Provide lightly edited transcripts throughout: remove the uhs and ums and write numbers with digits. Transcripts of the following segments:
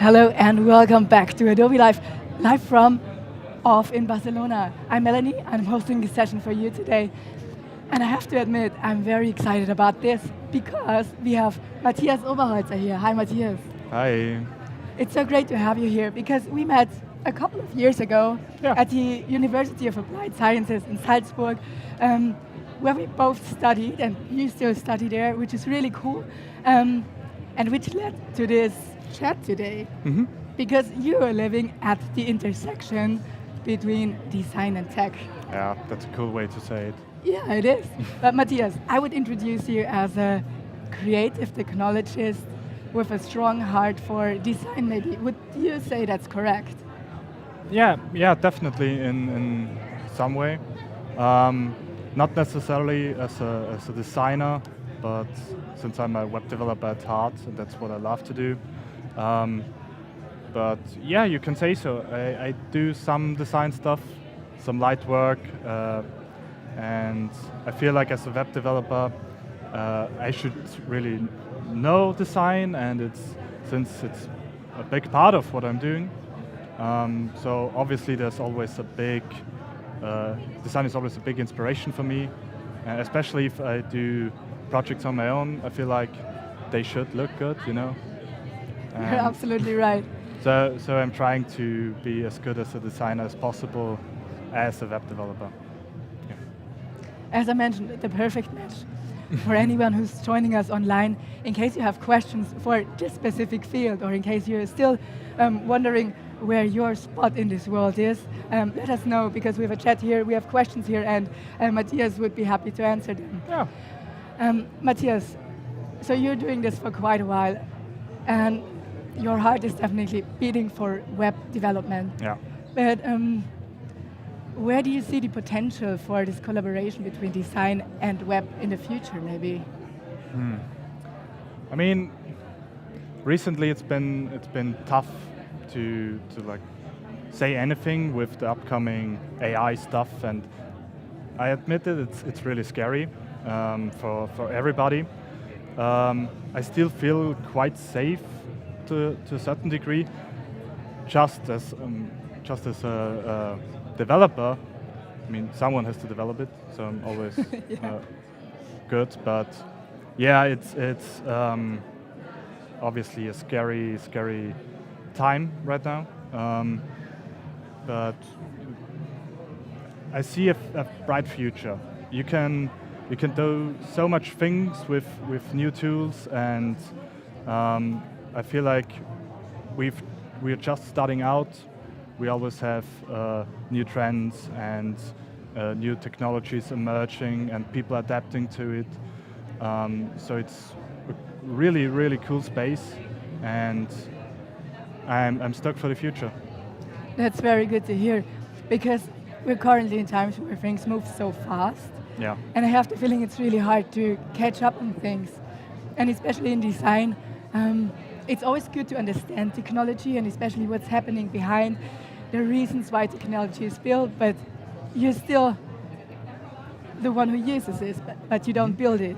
Hello and welcome back to Adobe Live, live from OFFF in Barcelona. I'm Melanie, I'm hosting this session for you today. And I have to admit, I'm very excited about this because we have Matthias Oberholzer here. Hi, Matthias. Hi. It's so great to have you here because we met a couple of years ago at the University of Applied Sciences in Salzburg, where we both studied, and you still study there, which is really cool, and which led to this chat today. Because you are living at the intersection between design and tech. Yeah, that's a cool way to say it. Yeah, it is. But Matthias, I would introduce you as a creative technologist with a strong heart for design, maybe. Would you say that's correct? Yeah, definitely in some way. Not necessarily as a designer, but since I'm a web developer at heart, and that's what I love to do. But yeah, you can say so. I do some design stuff, some light work, and I feel like as a web developer, I should really know design, and since it's a big part of what I'm doing. So obviously there's always a big, design is always a big inspiration for me, especially if I do projects on my own. I feel like they should look good, you know. You're absolutely right. So I'm trying to be as good as a designer as possible as a web developer. Yeah. As I mentioned, the perfect match for anyone who's joining us online. In case you have questions for this specific field, or in case you're still wondering where your spot in this world is, let us know, because we have a chat here, we have questions here, and Matthias would be happy to answer them. Yeah. Matthias, so you're doing this for quite a while, and your heart is definitely beating for web development. Yeah. But where do you see the potential for this collaboration between design and web in the future, maybe? I mean, recently it's been tough to like say anything with the upcoming AI stuff, and I admit it, it's really scary for everybody. I still feel quite safe to a certain degree, just as a developer. I mean, someone has to develop it, so I'm always good. But yeah, it's obviously a scary time right now. But I see a bright future. You can do so much things with new tools, and I feel like we're just starting out. We always have new trends and new technologies emerging, and people adapting to it. So it's a really cool space, and I'm stoked for the future. That's very good to hear, because we're currently in times where things move so fast. Yeah. And I have the feeling it's really hard to catch up on things. And especially in design, it's always good to understand technology, and especially what's happening behind the reasons why technology is built, but you're still the one who uses it, but you don't build it.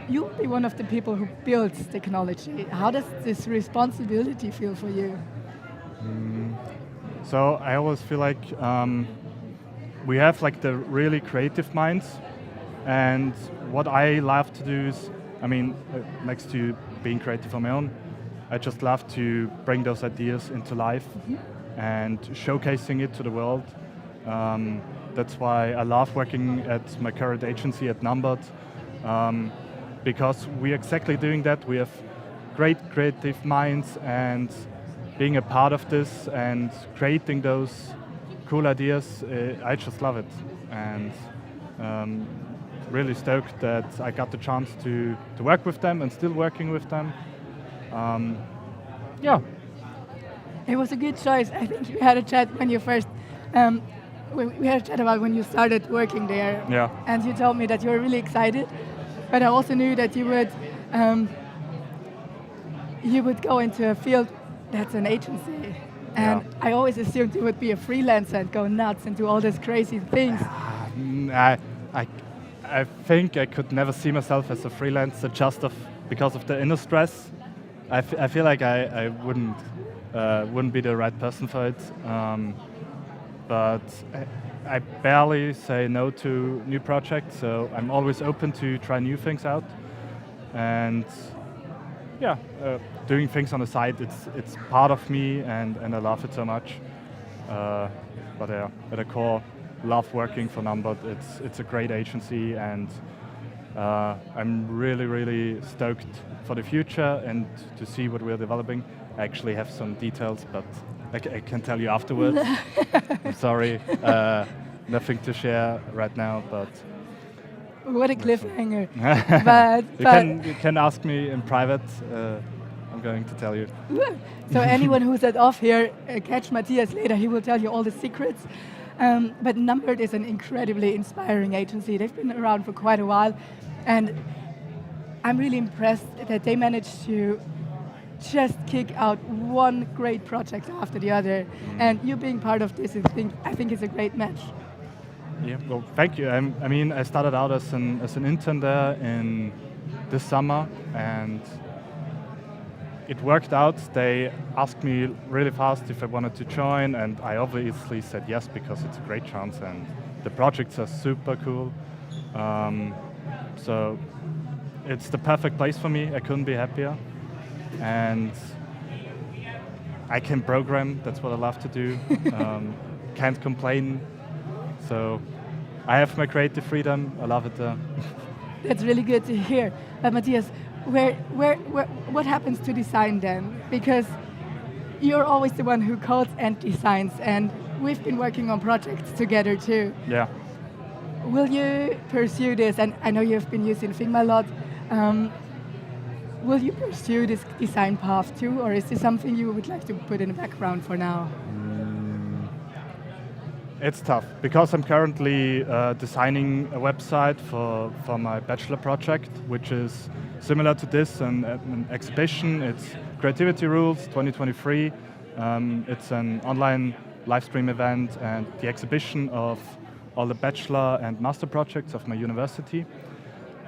You'll be one of the people who builds technology. How does this responsibility feel for you? So I always feel like we have like the really creative minds, and what I love to do is, I mean, next to being creative on my own, I just love to bring those ideas into life and showcasing it to the world. That's why I love working at my current agency at Numbered, because we're exactly doing that. We have great creative minds, and being a part of this and creating those cool ideas, I just love it. And really stoked that I got the chance to work with them and still working with them. Yeah. It was a good choice. I think we had a chat when you first, we had a chat about when you started working there. Yeah. And you told me that you were really excited, but I also knew that you would go into a field that's an agency. And I always assumed you would be a freelancer and go nuts and do all these crazy things. I think I could never see myself as a freelancer just because of the inner stress. I feel like I wouldn't wouldn't be the right person for it. But I barely say no to new projects, so I'm always open to try new things out. And yeah, doing things on the side, it's part of me, and I love it so much. But yeah, at the core, love working for Numbot. It's a great agency, and I'm really stoked for the future and to see what we're developing. I actually have some details, but I can tell you afterwards. I'm sorry, nothing to share right now, but... What a cliffhanger. You can ask me in private. I'm going to tell you. So anyone who's at OFF here, catch Matthias later, he will tell you all the secrets. But Numbot is an incredibly inspiring agency. They've been around for quite a while, and I'm really impressed that they managed to just kick out one great project after the other. And you being part of this, I think is a great match. Yeah, well, thank you. I mean, I started out as an intern there in this summer, and it worked out. They asked me really fast if I wanted to join, and I obviously said yes because it's a great chance, and the projects are super cool. So it's the perfect place for me. I couldn't be happier. And I can program, that's what I love to do. Can't complain. So I have my creative freedom, I love it. That's really good to hear. But Matthias, what happens to design then? Because you're always the one who codes and designs, and we've been working on projects together too. Yeah. Will you pursue this? And I know you've been using Figma a lot. Will you pursue this design path too, or is this something you would like to put in the background for now? It's tough, because I'm currently designing a website for my bachelor project, which is similar to this, an exhibition. It's Creativity Rules 2023. It's an online live stream event and the exhibition of all the bachelor and master projects of my university.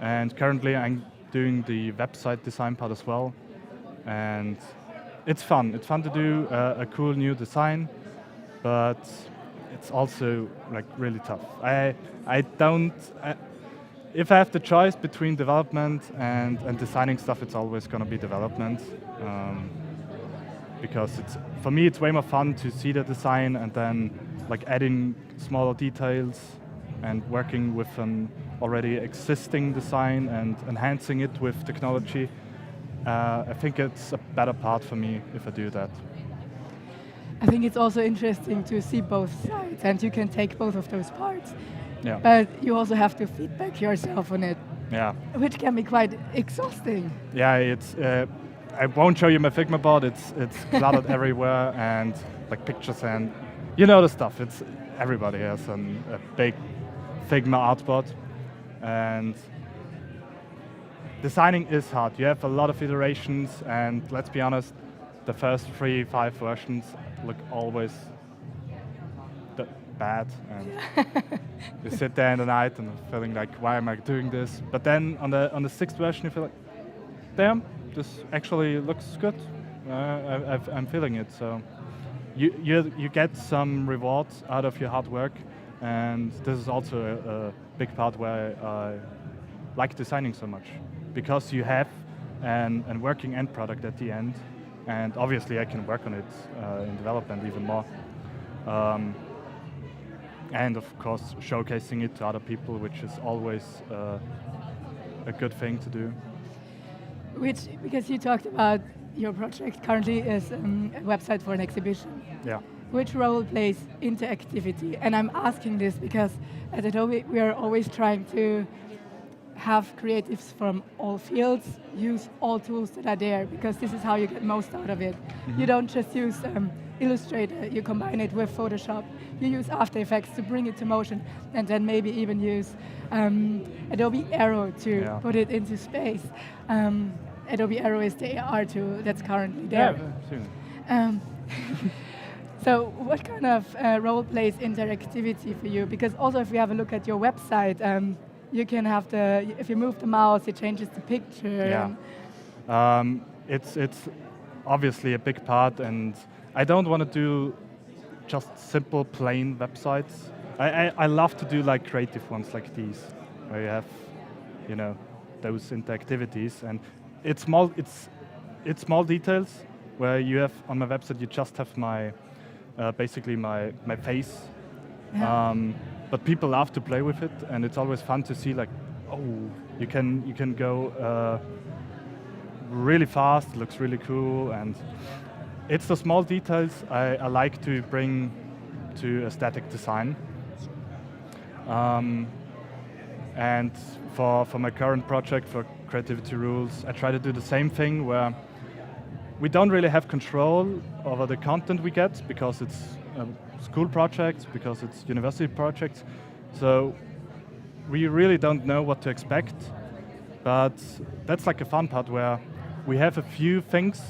And currently I'm doing the website design part as well. And it's fun. It's fun to do a cool new design, but it's also like really tough. If I have the choice between development and designing stuff, it's always going to be development. Because for me it's way more fun to see the design and then like adding smaller details and working with an already existing design and enhancing it with technology. I think it's a better part for me if I do that. I think it's also interesting to see both sides, and you can take both of those parts. Yeah. But you also have to feedback yourself on it. Yeah. Which can be quite exhausting. Yeah, it's. I won't show you my Figma board. It's cluttered everywhere, and like pictures, and you know the stuff. It's everybody has a big Figma artboard, and designing is hard. You have a lot of iterations, and let's be honest, the first 3-5 versions look always bad, and you sit there in the night and feeling like, why am I doing this? But then on the sixth version, you feel like, damn, this actually looks good. I'm feeling it. So you get some rewards out of your hard work, and this is also a big part where I like designing so much, because you have an working end product at the end, and obviously I can work on it in development even more. And of course showcasing it to other people, which is always a good thing to do. Because you talked about your project currently is a website for an exhibition. Yeah. Which role plays interactivity? And I'm asking this because at Adobe we are always trying to have creatives from all fields, use all tools that are there, because this is how you get most out of it. Mm-hmm. You don't just use Illustrator, you combine it with Photoshop, you use After Effects to bring it to motion, and then maybe even use Adobe Aero to put it into space. Adobe Aero is the AR tool that's currently there. Yeah, so what kind of role plays interactivity for you? Because also if we have a look at your website, you can have if you move the mouse, it changes the picture. Yeah. It's obviously a big part, and I don't want to do just simple plain websites. I love to do like creative ones like these, where you have, those interactivities, and it's small details where you have on my website you just have my basically my face, Yeah. but people love to play with it, and it's always fun to see like, oh, you can go really fast, it looks really cool, and it's the small details I like to bring to aesthetic design. And for my current project, for Creativity Rules, I try to do the same thing where we don't really have control over the content we get because it's school projects, because it's university projects. So we really don't know what to expect, but that's like a fun part where we have a few things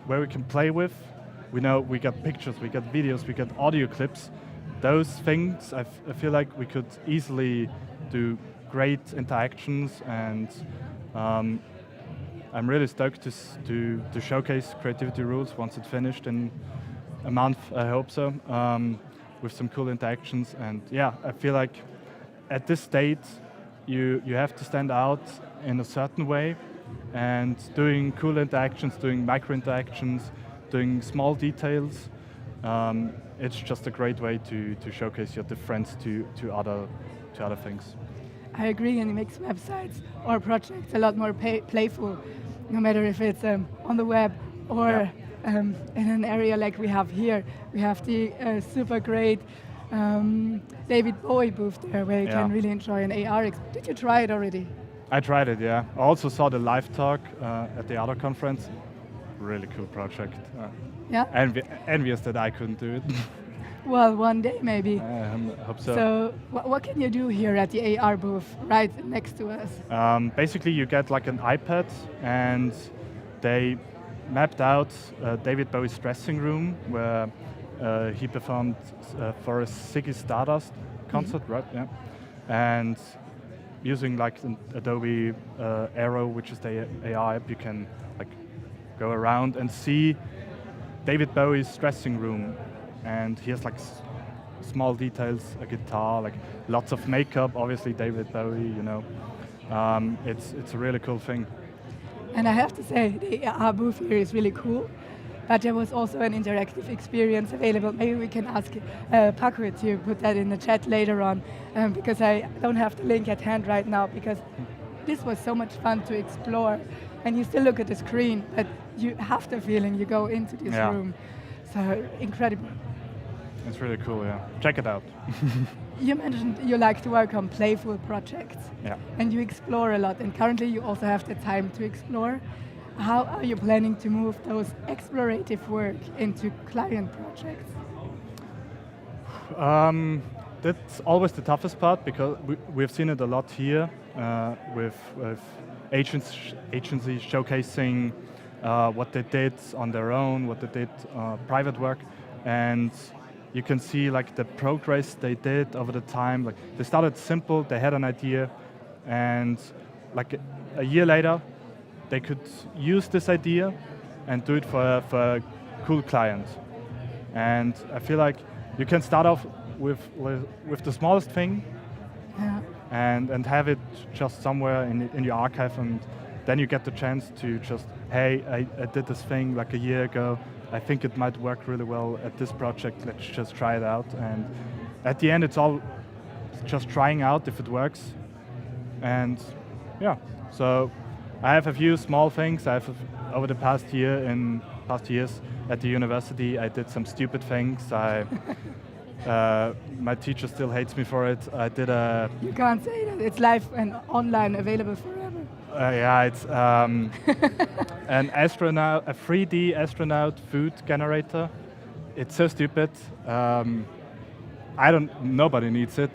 where we can play with. We know we got pictures, we got videos, we got audio clips. Those things, I feel like we could easily do great interactions, and I'm really stoked to showcase Creativity Rules once it's finished in a month, I hope so, with some cool interactions. And yeah, I feel like at this state, you have to stand out in a certain way, and doing cool interactions, doing micro interactions, doing small details, it's just a great way to showcase your difference to other things. I agree, and it makes websites or projects a lot more playful, no matter if it's on the web or in an area like we have here. We have the super great David Bowie booth there, where you can really enjoy an AR. Did you try it already? I tried it, yeah. I also saw the live talk at the other conference. Really cool project. Yeah. Envious that I couldn't do it. Well, one day maybe. I hope so. So what can you do here at the AR booth right next to us? Basically, you get like an iPad, and they mapped out David Bowie's dressing room where he performed for a Ziggy Stardust concert, right? Yeah. And using like an Adobe Aero, which is the AI app, you can like go around and see David Bowie's dressing room. And he has like small details, a guitar, like lots of makeup, obviously David Bowie, it's a really cool thing. And I have to say, the AR booth here is really cool, but there was also an interactive experience available. Maybe we can ask Paco to put that in the chat later on, because I don't have the link at hand right now, because this was so much fun to explore. And you still look at the screen, but you have the feeling you go into this room. So incredible. It's really cool, yeah. Check it out. You mentioned you like to work on playful projects. Yeah. And you explore a lot, and currently you also have the time to explore. How are you planning to move those explorative work into client projects? That's always the toughest part, because we've seen it a lot here with agencies showcasing what they did on their own, what they did private work, and you can see like the progress they did over the time. Like they started simple, they had an idea, and like a year later, they could use this idea and do it for a cool client. And I feel like you can start off with the smallest thing, and have it just somewhere in your archive, and then you get the chance to just, hey, I did this thing like a year ago, I think it might work really well at this project, let's just try it out. And at the end, it's all just trying out if it works. And yeah, so I have a few small things. Over the past years at the university, I did some stupid things. My teacher still hates me for it. I did a... You can't say that, it's live and online, available forever. It's an astronaut, a 3D astronaut food generator. It's so stupid. Nobody needs it,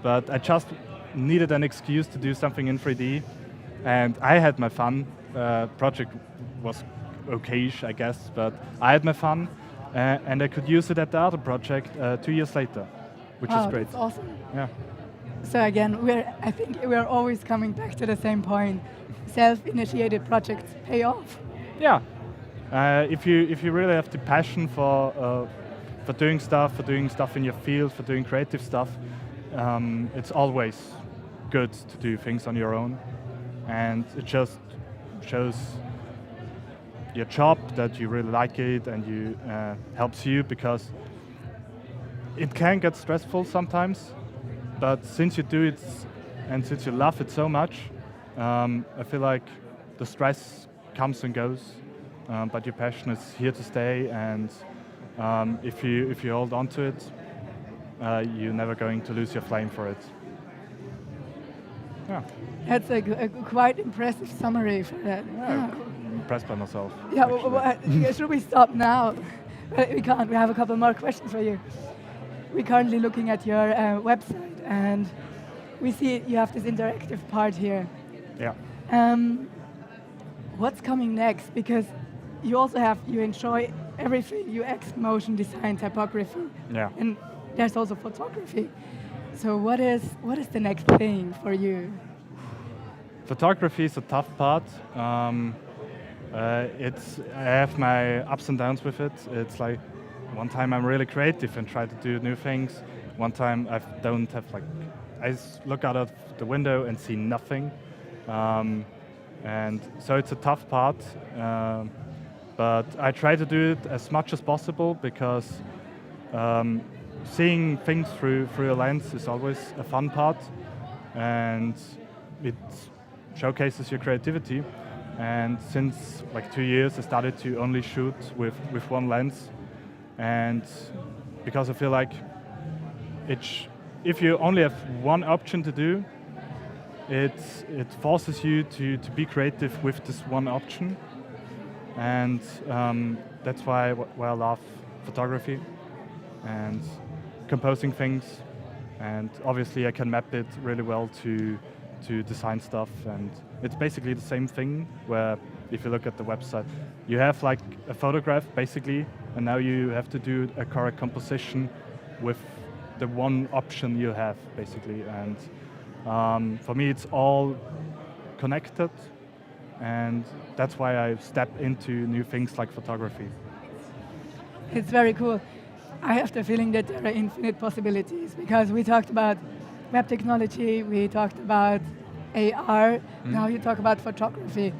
but I just needed an excuse to do something in 3D, and I had my fun. Project was okayish, I guess, but I had my fun, and I could use it at the other project 2 years later, which is great. That's awesome. Yeah. So again, I think we're always coming back to the same point. Self-initiated projects pay off. Yeah, If you really have the passion for doing stuff in your field, for doing creative stuff, it's always good to do things on your own, and it just shows your job that you really like it, and you helps you, because it can get stressful sometimes, but since you do it and since you love it so much, I feel like the stress comes and goes, but your passion is here to stay, and if you hold on to it, you're never going to lose your flame for it. Yeah. That's a quite impressive summary for that. Yeah. Impressed by myself. Yeah, should we stop now? We can't. We have a couple more questions for you. We're currently looking at your website, and we see you have this interactive part here. Yeah. What's coming next? Because you enjoy everything, UX, motion design, typography, Yeah. and there's also photography. So what is the next thing for you? Photography is a tough part. I have my ups and downs with it. It's like one time I'm really creative and try to do new things. One time I look out of the window and see nothing. And so it's a tough part. But I try to do it as much as possible, because seeing things through a lens is always a fun part, and it showcases your creativity. And since like 2 years, I started to only shoot with one lens, and because I feel like if you only have one option to do, it forces you to be creative with this one option, and that's why I love photography and composing things, and obviously I can map it really well to design stuff, and it's basically the same thing, where if you look at the website, you have like a photograph basically, and now you have to do a correct composition with the one option you have basically, and for me it's all connected, and that's why I step into new things like photography. It's very cool. I have the feeling that there are infinite possibilities, because we talked about web technology, we talked about AR, now you talk about photography.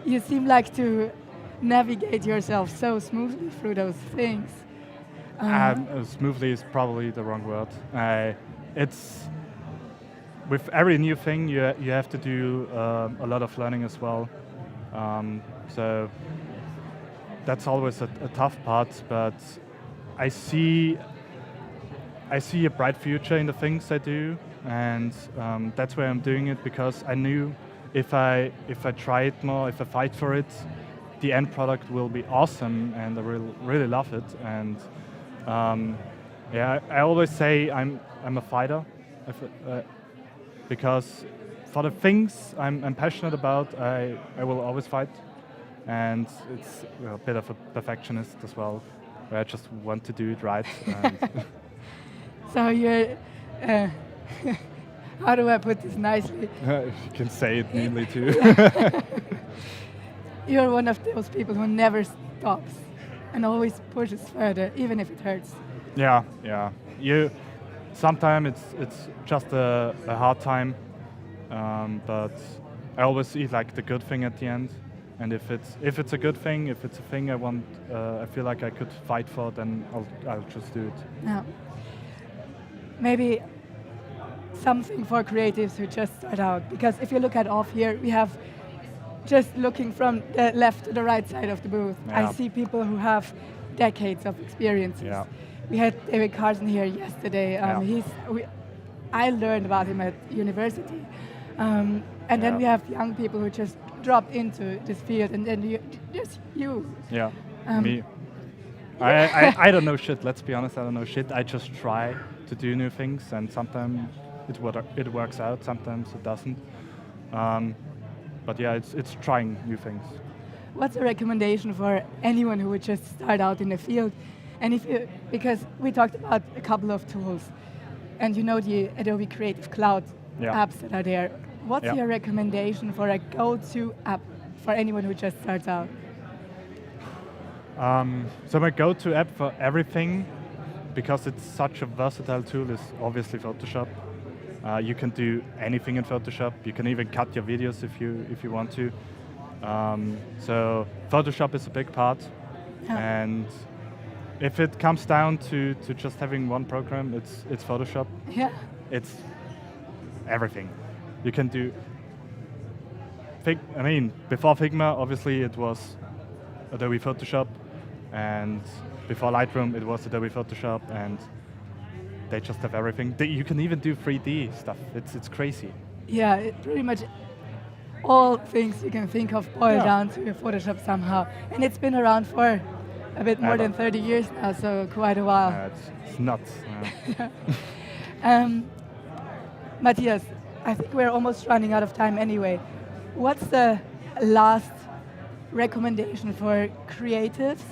You seem like to navigate yourself so smoothly through those things. Smoothly is probably the wrong word. It's with every new thing you have to do a lot of learning as well. So that's always a tough part, but I see a bright future in the things I do, and that's why I'm doing it, because I knew if I try it more, if I fight for it, the end product will be awesome, and I really love it. And I always say I'm a fighter, because for the things I'm passionate about, I will always fight. And it's a bit of a perfectionist as well, where I just want to do it right. So you're, how do I put this nicely? You can say it neatly too. You're one of those people who never stops and always pushes further, even if it hurts. Yeah. Sometimes it's just a hard time, but I always see like the good thing at the end. And if it's a good thing, if it's a thing I want, I feel like I could fight for, then I'll just do it. Yeah. Maybe something for creatives who just start out, because if you look at OFFF here, we have, just looking from the left to the right side of the booth, Yeah. I see people who have decades of experiences. Yeah. We had David Carson here yesterday. Yeah. I learned about him at university. And then we have young people who just dropped into this field, and then there's you. Yeah, me. I don't know shit, let's be honest, I don't know shit. I just try to do new things, and sometimes it works out, sometimes it doesn't. But yeah, it's trying new things. What's a recommendation for anyone who would just start out in the field? And because we talked about a couple of tools, and you know the Adobe Creative Cloud apps that are there. What's your recommendation for a go-to app for anyone who just starts out? So my go-to app for everything, because it's such a versatile tool, is obviously Photoshop. You can do anything in Photoshop. You can even cut your videos if you want to. So Photoshop is a big part, and if it comes down to just having one program, it's Photoshop. Yeah. It's everything. You can do. Before Figma, obviously it was Adobe Photoshop, and before Lightroom, it was Adobe Photoshop, and they just have everything. You can even do 3D stuff. It's crazy. Yeah, pretty much all things you can think of boil down to Photoshop somehow. And it's been around for a bit more than 30 years now, so quite a while. It's nuts. Matthias, I think we're almost running out of time anyway. What's the last recommendation for creatives,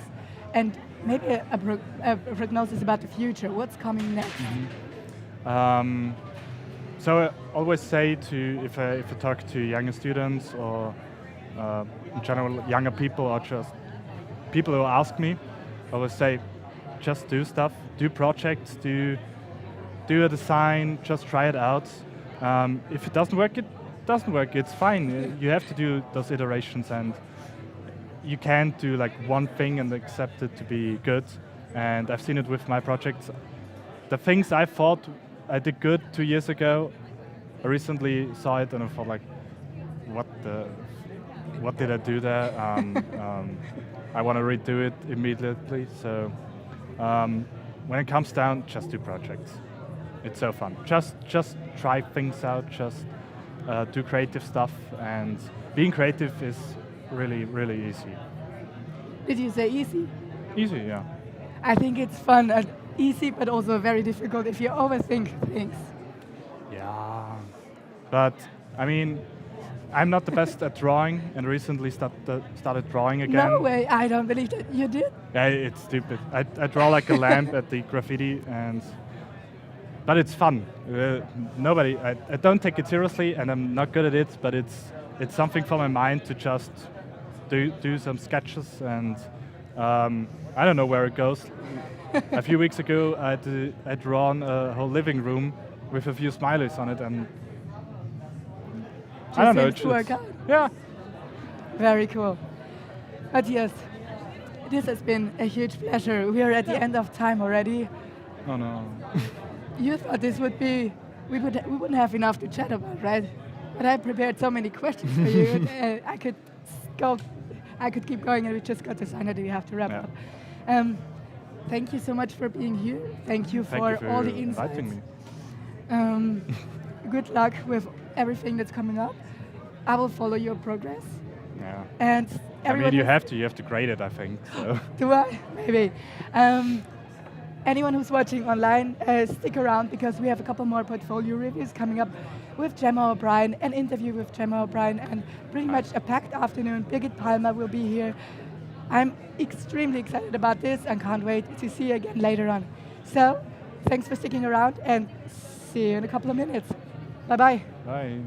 and maybe a prognosis about the future? What's coming next? So I always say if I talk to younger students or in general younger people, or just people who ask me, I always say, just do stuff, do projects, do a design, just try it out. If it doesn't work, it doesn't work. It's fine. You have to do those iterations, and you can't do like one thing and accept it to be good. And I've seen it with my projects. The things I thought I did good 2 years ago, I recently saw it and I thought like, what did I do there? I want to redo it immediately. So when it comes down, just do projects. It's so fun. Just try things out. Just do creative stuff, and being creative is really, really easy. Did you say easy? Easy, yeah. I think it's fun and easy, but also very difficult if you overthink things. Yeah, but I'm not the best at drawing, and recently started drawing again. No way, I don't believe that you did. Yeah, it's stupid. I draw like a lamp at the graffiti, but it's fun. I don't take it seriously, and I'm not good at it, but it's something for my mind to just do some sketches, and I don't know where it goes. A few weeks ago, I'd drawn a whole living room with a few smileys on it, and I don't know. Seems to work out. Yeah. Very cool. Matthias, this has been a huge pleasure. We are at the end of time already. Oh no. You thought this would be, we wouldn't have enough to chat about, right? But I prepared so many questions for you. I could keep going, and we just got to sign it. We have to wrap up. Thank you so much for being here. Thank you for all the insights. Inviting me. Good luck with everything that's coming up. I will follow your progress. Yeah. And everyone you have to grade it, I think. So. Do I? Maybe. Anyone who's watching online, stick around, because we have a couple more portfolio reviews coming up with Gemma O'Brien, an interview with Gemma O'Brien, and pretty much a packed afternoon. Birgit Palmer will be here. I'm extremely excited about this and can't wait to see you again later on. So, thanks for sticking around, and see you in a couple of minutes. Bye-bye. Bye.